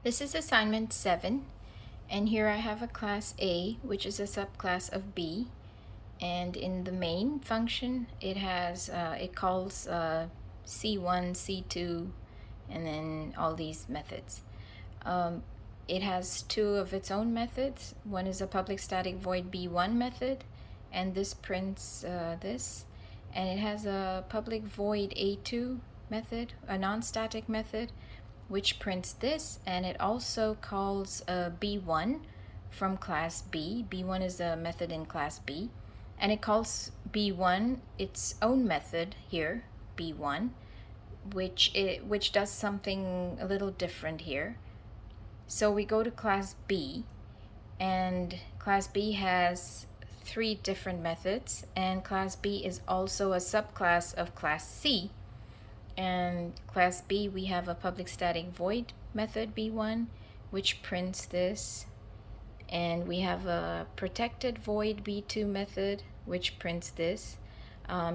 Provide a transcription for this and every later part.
This is assignment 7, and here I have a class A, which is a subclass of B, and in the main function it has it calls C1, C2, and then all these methods. It has two of its own methods. One is a public static void B1 method, and this prints this, and it has a public void A2 method, a non-static method, which prints this, and it also calls B1 from class B. B1 is a method in class B, and it calls B1 its own method here, B1, which does something a little different here. So we go to class B, and class B has 3 different methods, and class B is also a subclass of class C. And class B, we have a public static void method B1, which prints this, and we have a protected void B2 method, which prints this.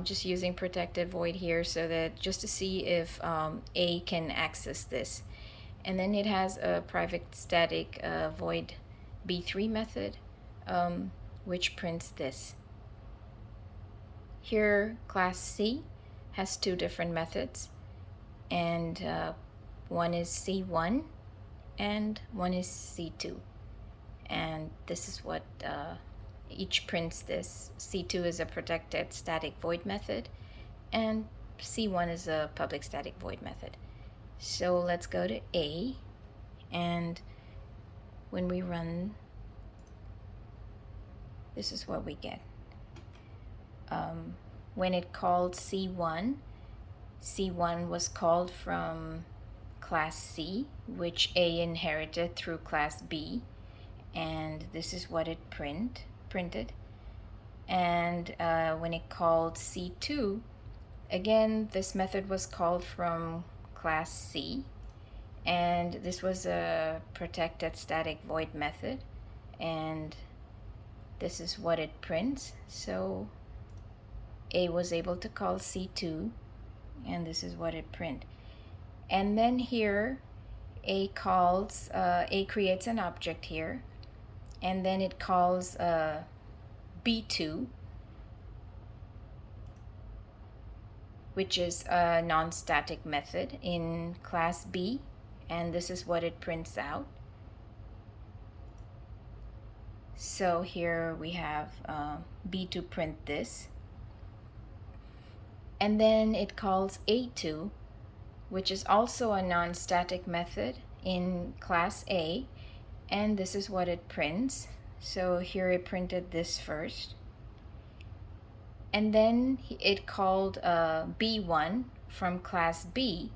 Just using protected void here so that just to see if A can access this. And then it has a private static void B3 method, which prints this. Here, class C has 2 different methods, and one is C1 and one is C2. And this is what each prints this. C2 is a protected static void method, and C1 is a public static void method. So let's go to A, and when we run, this is what we get. When it called C1, C1 was called from class C, which A inherited through class B, and this is what it printed. And when it called C2, again, this method was called from class C, and this was a protected static void method, and this is what it prints. So A was able to call C2, and this is what it print. And then here A creates an object here, and then it calls B2, which is a non-static method in class B, and this is what it prints out. So here we have B2 print this, and then it calls A2, which is also a non-static method in class A, and this is what it prints. So here it printed this first, and then it called B1 from class B,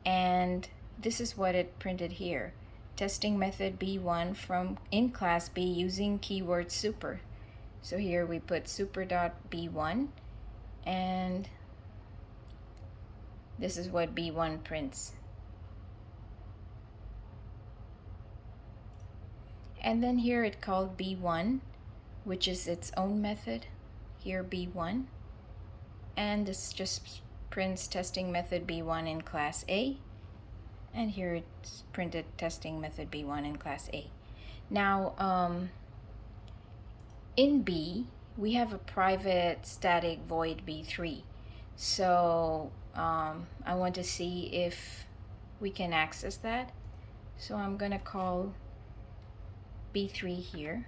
and this is what it printed here. Testing method B1 from in class B using keyword super. So here we put super.b1, and this is what B1 prints. And then here it called B1, which is its own method, here B1, and this just prints testing method B1 in class A, and here it's printed testing method B1 in class A. Now in B we have a private static void B3, so I want to see if we can access that. So I'm gonna call B3 here,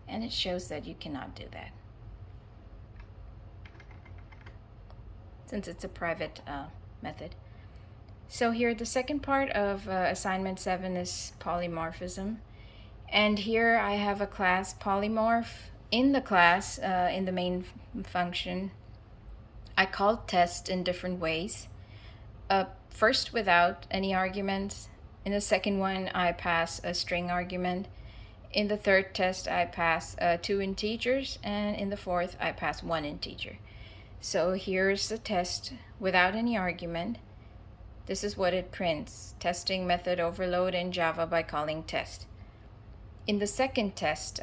and it shows that you cannot do that since it's a private method. So here the second part of assignment 7 is polymorphism, and here I have a class polymorph. In the class, in the main function, I call test in different ways. First without any arguments. In the second one I pass a string argument. In the third test I pass 2 integers, and in the fourth I pass 1 integer. So here's the test without any argument. This is what it prints. Testing method overload in Java by calling test. In the second test,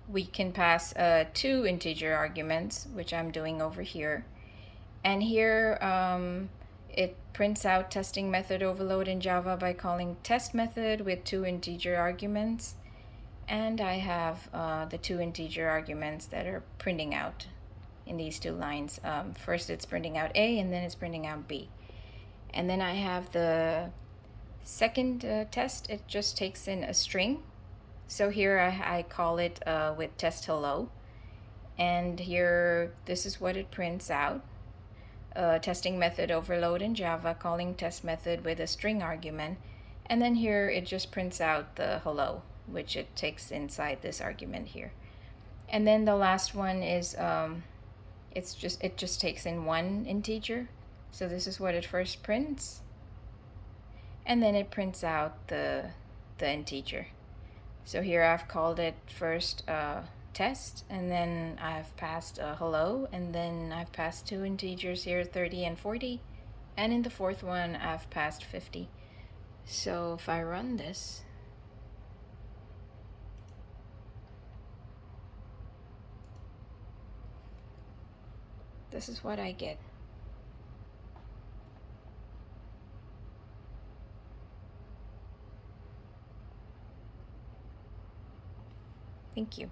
we can pass two integer arguments, which I'm doing over here. And here it prints out testing method overload in Java by calling test method with two integer arguments. And I have the two integer arguments that are printing out in these two lines. First it's printing out A, and then it's printing out B. And then I have the second test. It just takes in a string. So here I call it with test hello. And here, this is what it prints out. Testing method overload in Java, calling test method with a string argument. And then here it just prints out the hello, which it takes inside this argument here. And then the last one is it just takes in one integer. So this is what it first prints, and then it prints out the integer. So here I've called it first test, and then I've passed a hello, and then I've passed two integers here, 30 and 40, and in the fourth one I've passed 50. So if I run this, this is what I get. Thank you.